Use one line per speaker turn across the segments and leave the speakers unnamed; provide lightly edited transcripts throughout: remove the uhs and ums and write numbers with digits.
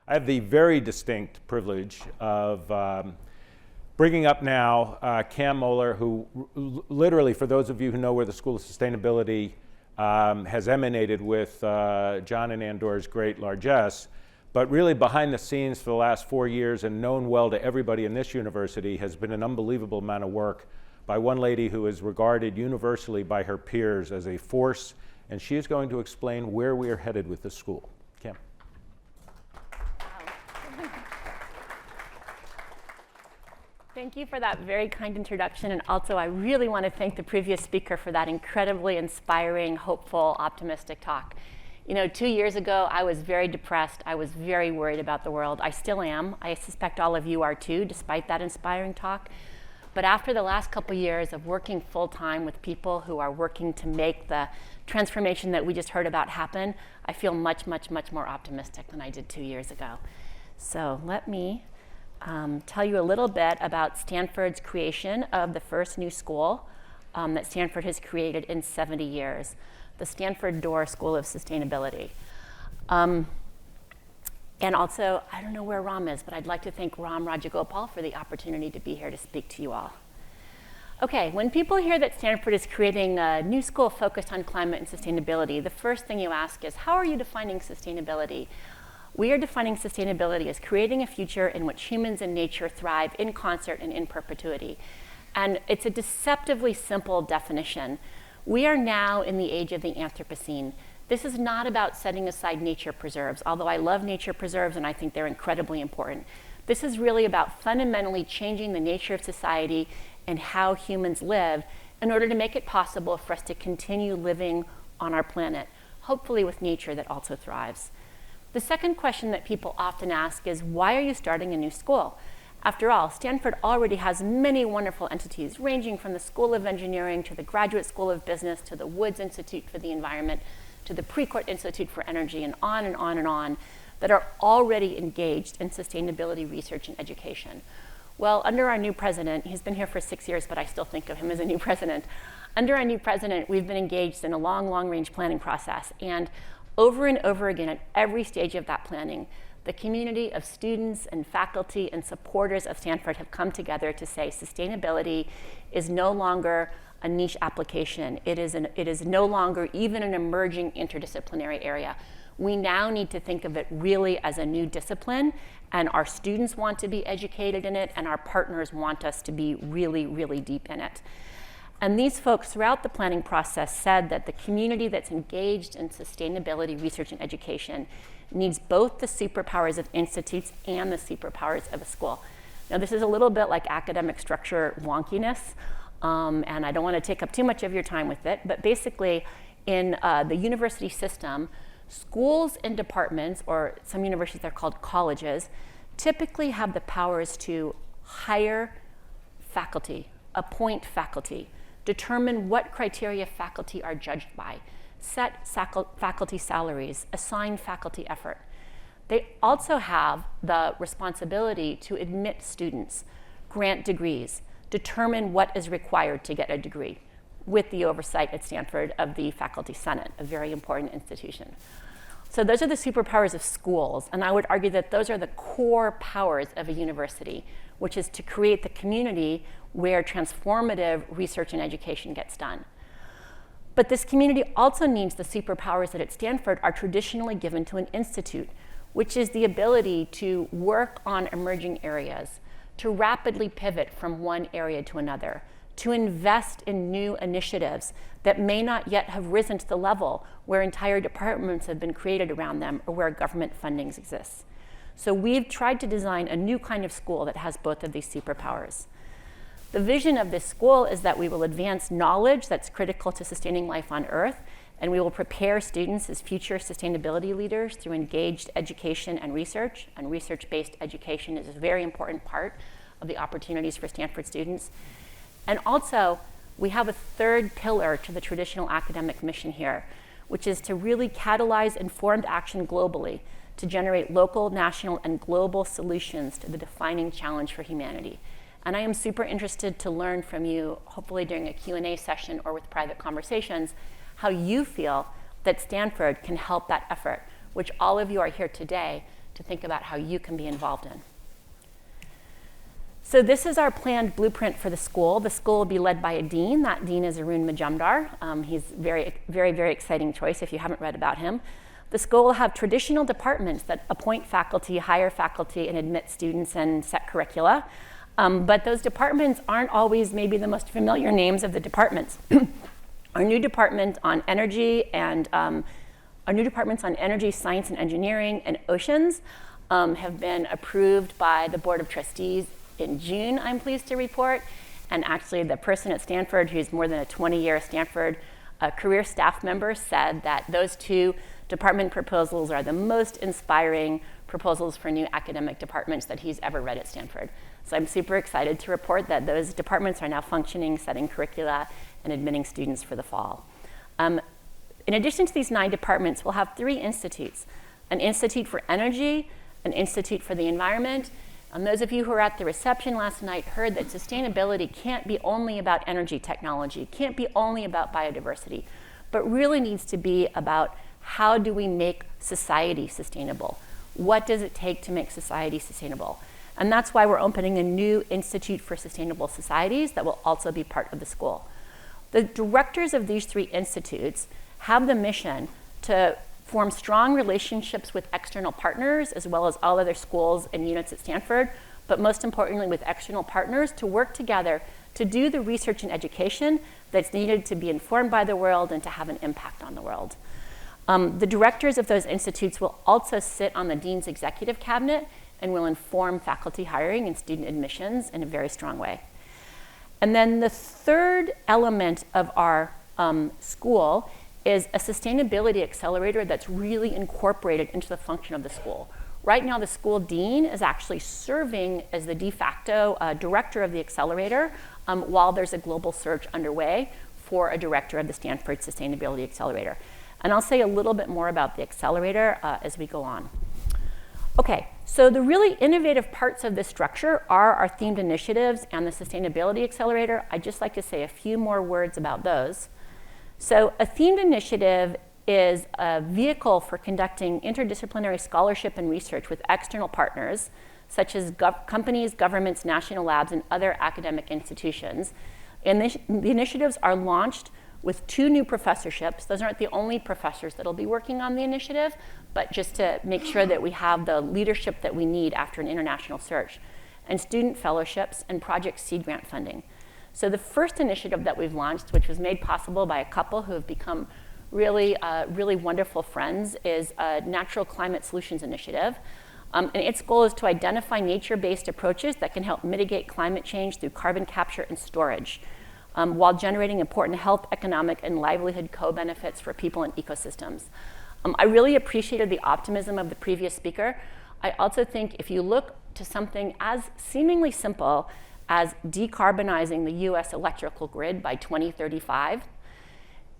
I have the very distinct privilege of bringing up now Cam Moler, who literally, for those of you who know where the School of Sustainability has emanated with John and Andor's great largesse, but really behind the scenes for the last 4 years and known well to everybody in this university has been an unbelievable amount of work by one lady who is regarded universally by her peers as a force, and she is going to explain where we are headed with this school. Cam.
Thank you for that very kind introduction, and also I really want to thank the previous speaker for that incredibly inspiring, hopeful, optimistic talk. You know, 2 years ago, I was very depressed. I was very worried about the world. I still am. I suspect all of you are too, despite that inspiring talk. But after the last couple years of working full-time with people who are working to make the transformation that we just heard about happen, I feel much, much, much more optimistic than I did 2 years ago. So let me tell you a little bit about Stanford's creation of the first new school that Stanford has created in 70 years, the Stanford Doerr School of Sustainability. And also, I don't know where Ram is, but I'd like to thank Ram Rajagopal for the opportunity to be here to speak to you all. Okay, when people hear that Stanford is creating a new school focused on climate and sustainability, the first thing you ask is, how are you defining sustainability? We are defining sustainability as creating a future in which humans and nature thrive in concert and in perpetuity. And it's a deceptively simple definition. We are now in the age of the Anthropocene. This is not about setting aside nature preserves, although I love nature preserves and I think they're incredibly important. This is really about fundamentally changing the nature of society and how humans live in order to make it possible for us to continue living on our planet, hopefully with nature that also thrives. The second question that people often ask is, why are you starting a new school? After all, Stanford already has many wonderful entities, ranging from the School of Engineering to the Graduate School of Business to the Woods Institute for the Environment to the Precourt Institute for Energy, and on and on and on, that are already engaged in sustainability research and education. Well, under our new president, he's been here for 6 years, but I still think of him as a new president. Under our new president, we've been engaged in a long-range planning process, and over and over again at every stage of that planning, the community of students and faculty and supporters of Stanford have come together to say sustainability is no longer a niche application. It is no longer even an emerging interdisciplinary area. We now need to think of it really as a new discipline, and our students want to be educated in it, and our partners want us to be really, really deep in it. And these folks throughout the planning process said that the community that's engaged in sustainability research and education needs both the superpowers of institutes and the superpowers of a school. Now, this is a little bit like academic structure wonkiness, and I don't want to take up too much of your time with it, but basically in the university system, schools and departments, or some universities are called colleges, typically have the powers to hire faculty, appoint faculty, determine what criteria faculty are judged by, set faculty salaries, assign faculty effort. They also have the responsibility to admit students, grant degrees, determine what is required to get a degree, with the oversight at Stanford of the Faculty Senate, a very important institution. So those are the superpowers of schools, and I would argue that those are the core powers of a university, which is to create the community where transformative research and education gets done. But this community also needs the superpowers that at Stanford are traditionally given to an institute, which is the ability to work on emerging areas, to rapidly pivot from one area to another, to invest in new initiatives that may not yet have risen to the level where entire departments have been created around them or where government funding exists. So we've tried to design a new kind of school that has both of these superpowers. The vision of this school is that we will advance knowledge that's critical to sustaining life on Earth, and we will prepare students as future sustainability leaders through engaged education and research-based education is a very important part of the opportunities for Stanford students. And also, we have a third pillar to the traditional academic mission here, which is to really catalyze informed action globally to generate local, national, and global solutions to the defining challenge for humanity. And I am super interested to learn from you, hopefully during a Q&A session or with private conversations, how you feel that Stanford can help that effort, which all of you are here today to think about how you can be involved in. So this is our planned blueprint for the school. The school will be led by a dean. That dean is Arun Majumdar. He's very, very, very exciting choice if you haven't read about him. The school will have traditional departments that appoint faculty, hire faculty, and admit students and set curricula. But those departments aren't always maybe the most familiar names of the departments. Our new department on energy and our new departments on energy, science and engineering, and oceans have been approved by the Board of Trustees in June, I'm pleased to report. And actually the person at Stanford who's more than a 20-year Stanford career staff member said that those two department proposals are the most inspiring proposals for new academic departments that he's ever read at Stanford. So I'm super excited to report that those departments are now functioning, setting curricula, and admitting students for the fall. In addition to these 9 departments, we'll have 3 institutes: an institute for energy, an institute for the environment. Those of you who were at the reception last night heard that sustainability can't be only about energy technology, can't be only about biodiversity, but really needs to be about how do we make society sustainable? What does it take to make society sustainable? And that's why we're opening a new Institute for Sustainable Societies that will also be part of the school. The directors of these 3 institutes have the mission to form strong relationships with external partners, as well as all other schools and units at Stanford, but most importantly with external partners to work together to do the research and education that's needed to be informed by the world and to have an impact on the world. The directors of those institutes will also sit on the dean's executive cabinet and will inform faculty hiring and student admissions in a very strong way. And then the third element of our school is a sustainability accelerator that's really incorporated into the function of the school. Right now, the school dean is actually serving as the de facto director of the accelerator while there's a global search underway for a director of the Stanford Sustainability Accelerator. And I'll say a little bit more about the accelerator as we go on. Okay, so the really innovative parts of this structure are our themed initiatives and the Sustainability Accelerator. I'd just like to say a few more words about those. So a themed initiative is a vehicle for conducting interdisciplinary scholarship and research with external partners, such as companies, governments, national labs, and other academic institutions. And the initiatives are launched with 2 new professorships. Those aren't the only professors that'll be working on the initiative, but just to make sure that we have the leadership that we need after an international search, and student fellowships and project seed grant funding. So the first initiative that we've launched, which was made possible by a couple who have become really, really wonderful friends, is a Natural Climate Solutions Initiative. And its goal is to identify nature-based approaches that can help mitigate climate change through carbon capture and storage, while generating important health, economic, and livelihood co-benefits for people and ecosystems. I really appreciated the optimism of the previous speaker. I also think if you look to something as seemingly simple as decarbonizing the US electrical grid by 2035,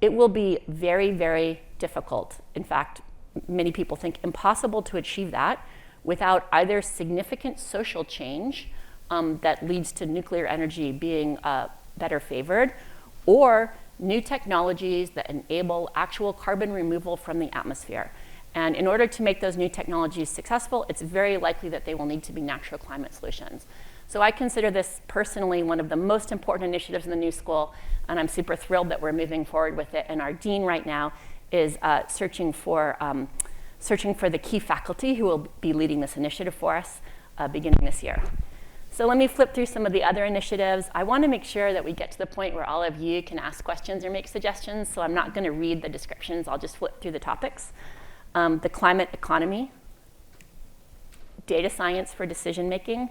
it will be very, very difficult. In fact, many people think impossible to achieve that without either significant social change that leads to nuclear energy being better favored, or new technologies that enable actual carbon removal from the atmosphere. And in order to make those new technologies successful, it's very likely that they will need to be natural climate solutions. So I consider this personally one of the most important initiatives in the new school, and I'm super thrilled that we're moving forward with it. And our dean right now is searching for the key faculty who will be leading this initiative for us beginning this year. So let me flip through some of the other initiatives. I want to make sure that we get to the point where all of you can ask questions or make suggestions, so I'm not going to read the descriptions. I'll just flip through the topics. The climate economy, data science for decision making.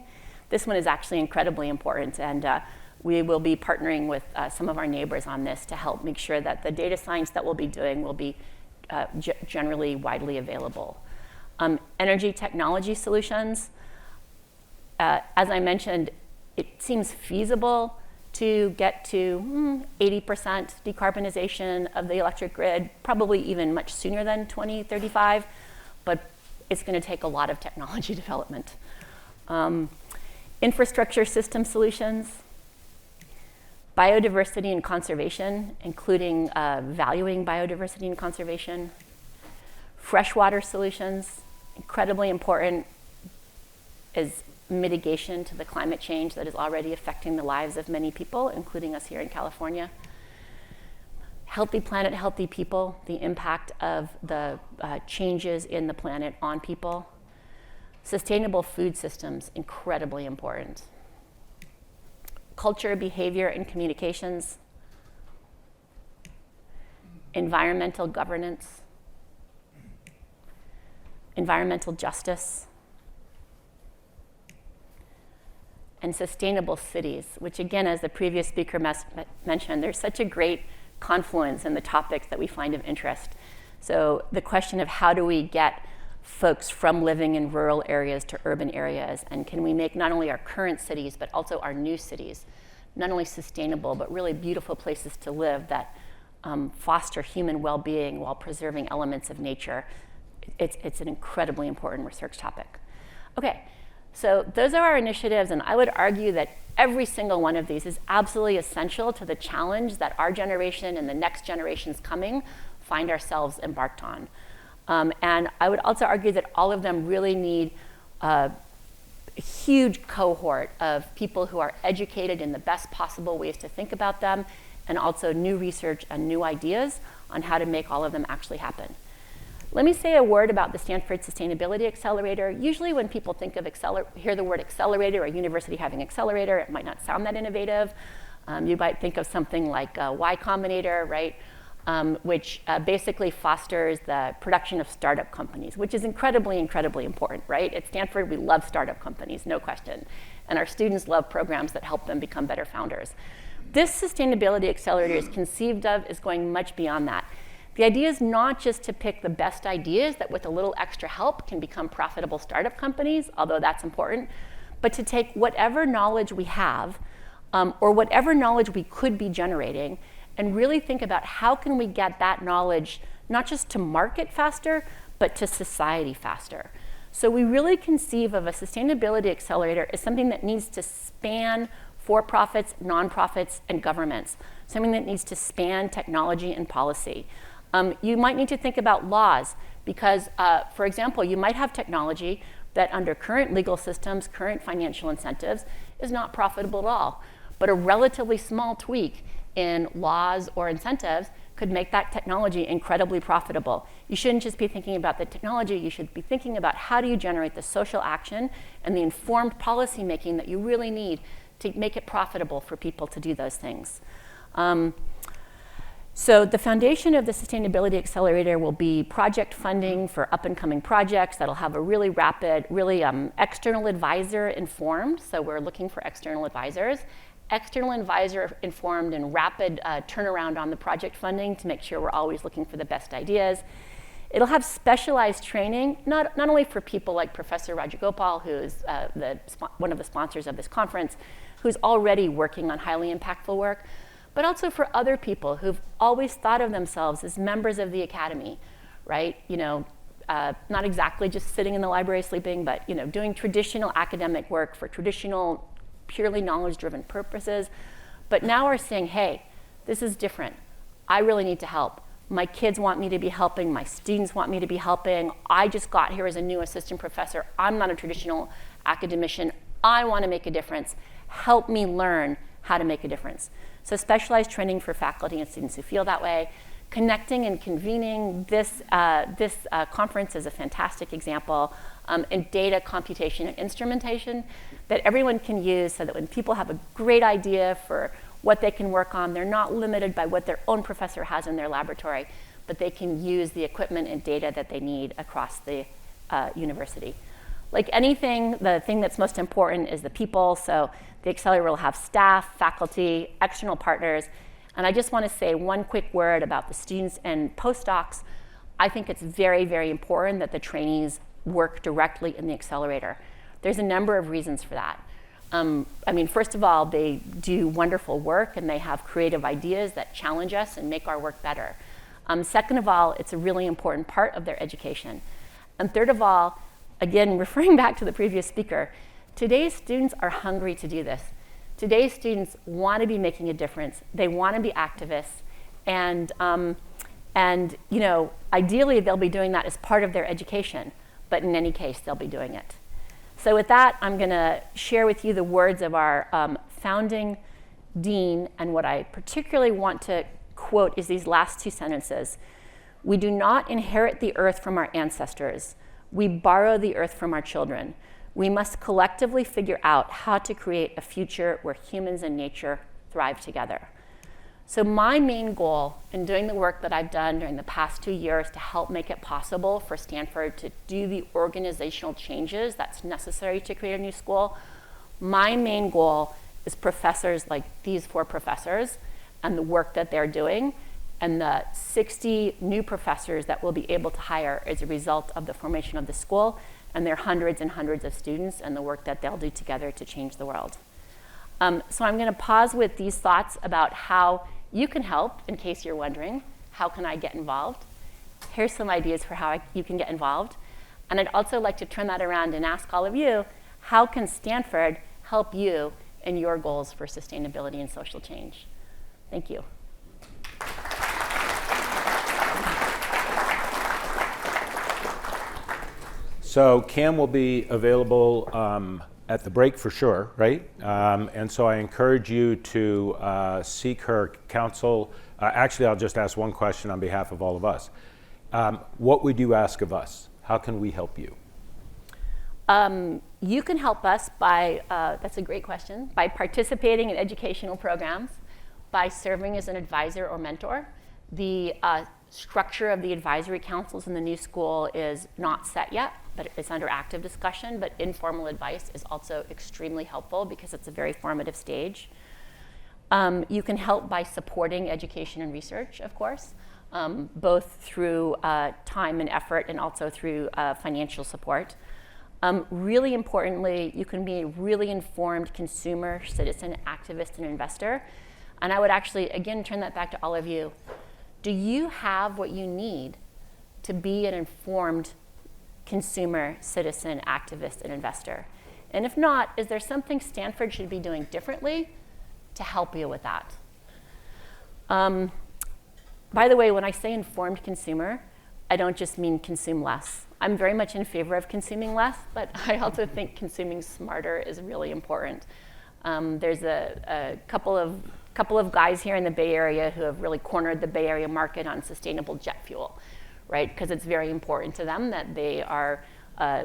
This one is actually incredibly important, and we will be partnering with some of our neighbors on this to help make sure that the data science that we'll be doing will be generally widely available. Energy technology solutions. As I mentioned, it seems feasible to get to 80% decarbonization of the electric grid, probably even much sooner than 2035, but it's going to take a lot of technology development. Infrastructure system solutions, biodiversity and conservation, including valuing biodiversity and conservation, freshwater solutions, incredibly important is mitigation to the climate change that is already affecting the lives of many people, including us here in California. Healthy planet, healthy people, the impact of the changes in the planet on people. Sustainable food systems, incredibly important. Culture, behavior, and communications. Environmental governance. Environmental justice. And sustainable cities, which again, as the previous speaker mentioned, there's such a great confluence in the topics that we find of interest. So the question of how do we get folks from living in rural areas to urban areas, and can we make not only our current cities, but also our new cities, not only sustainable, but really beautiful places to live that foster human well-being while preserving elements of nature. It's an incredibly important research topic. Okay, so those are our initiatives, and I would argue that every single one of these is absolutely essential to the challenge that our generation and the next generations coming find ourselves embarked on. And I would also argue that all of them really need a huge cohort of people who are educated in the best possible ways to think about them, and also new research and new ideas on how to make all of them actually happen. Let me say a word about the Stanford Sustainability Accelerator. Usually when people think of hear the word accelerator or university having accelerator, it might not sound that innovative. You might think of something like Y Combinator, right? Which basically fosters the production of startup companies, which is incredibly, incredibly important, right? At Stanford, we love startup companies, no question. And our students love programs that help them become better founders. This Sustainability Accelerator is conceived of as going much beyond that. The idea is not just to pick the best ideas that with a little extra help can become profitable startup companies, although that's important, but to take whatever knowledge we have or whatever knowledge we could be generating and really think about how can we get that knowledge not just to market faster, but to society faster. So we really conceive of a sustainability accelerator as something that needs to span for-profits, nonprofits, and governments, something that needs to span technology and policy. You might need to think about laws because, for example, you might have technology that under current legal systems, current financial incentives, is not profitable at all. But a relatively small tweak in laws or incentives could make that technology incredibly profitable. You shouldn't just be thinking about the technology, you should be thinking about how do you generate the social action and the informed policy making that you really need to make it profitable for people to do those things. So the foundation of the Sustainability Accelerator will be project funding for up-and-coming projects that'll have a really rapid, really external advisor informed. So we're looking for external advisors. External advisor informed and rapid turnaround on the project funding to make sure we're always looking for the best ideas. It'll have specialized training, not only for people like Professor Rajagopal, who's one of the sponsors of this conference, who's already working on highly impactful work, but also for other people who've always thought of themselves as members of the academy, right? You know, not exactly just sitting in the library sleeping, but you know, doing traditional academic work for traditional, purely knowledge-driven purposes, but now are saying, hey, this is different. I really need to help. My kids want me to be helping. My students want me to be helping. I just got here as a new assistant professor. I'm not a traditional academician. I want to make a difference. Help me learn how to make a difference. So specialized training for faculty and students who feel that way. Connecting and convening. This conference is a fantastic example. And data computation and instrumentation that everyone can use so that when people have a great idea for what they can work on, they're not limited by what their own professor has in their laboratory, but they can use the equipment and data that they need across the university. Like anything, the thing that's most important is the people. So the Accelerator will have staff, faculty, external partners. And I just want to say one quick word about the students and postdocs. I think it's very, very important that the trainees work directly in the Accelerator. There's a number of reasons for that. I mean, first of all, they do wonderful work and they have creative ideas that challenge us and make our work better. Second of all, it's a really important part of their education. And third of all, again, referring back to the previous speaker, today's students are hungry to do this. Today's students want to be making a difference. They want to be activists. And you know, ideally, they'll be doing that as part of their education. but in any case, they'll be doing it. So with that, I'm going to share with you the words of our founding dean, and what I particularly want to quote is these last two sentences. We do not inherit the earth from our ancestors. We borrow the earth from our children. We must collectively figure out how to create a future where humans and nature thrive together. So my main goal in doing the work that I've done during the past 2 years to help make it possible for Stanford to do the organizational changes that's necessary to create a new school, my main goal is professors like these 4 professors and the work that they're doing, and the 60 new professors that we'll be able to hire as a result of the formation of the school, and their hundreds and hundreds of students and the work that they'll do together to change the world. So I'm going to pause with these thoughts about how you can help, in case you're wondering, how can I get involved? Here's some ideas for how you can get involved. And I'd also like to turn that around and ask all of you, how can Stanford help you in your goals for sustainability and social change? Thank you.
So Cam will be available at the break for sure, right? And so I encourage you to seek her counsel. Actually, I'll just ask one question on behalf of all of us. What would you ask of us? How can we help you?
You can help us by, that's a great question, by participating in educational programs, by serving as an advisor or mentor. The structure of the advisory councils in the new school is not set yet, but it's under active discussion, but informal advice is also extremely helpful because it's a very formative stage. You can help by supporting education and research, of course, both through time and effort and also through financial support. Really importantly, you can be a really informed consumer, citizen, activist, and investor. And I would actually, again, turn that back to all of you. Do you have what you need to be an informed consumer, citizen, activist, and investor? And if not, is there something Stanford should be doing differently to help you with that? By the way, when I say informed consumer, I don't just mean consume less. I'm very much in favor of consuming less, but I also think consuming smarter is really important. There's a couple of guys here in the Bay Area who have really cornered the Bay Area market on sustainable jet fuel, right? Because it's very important to them that they are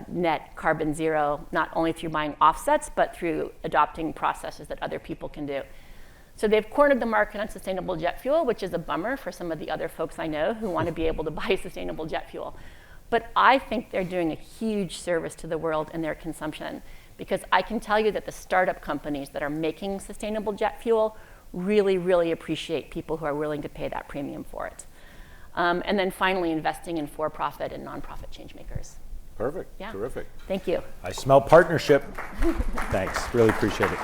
net carbon zero, not only through buying offsets, but through adopting processes that other people can do. So they've cornered the market on sustainable jet fuel, which is a bummer for some of the other folks I know who want to be able to buy sustainable jet fuel. But I think they're doing a huge service to the world in their consumption, because I can tell you that the startup companies that are making sustainable jet fuel really, really appreciate people who are willing to pay that premium for it. And then finally, investing in for-profit and nonprofit change makers.
Perfect.
Yeah.
Terrific.
Thank you.
I smell partnership. Thanks. Really appreciate it.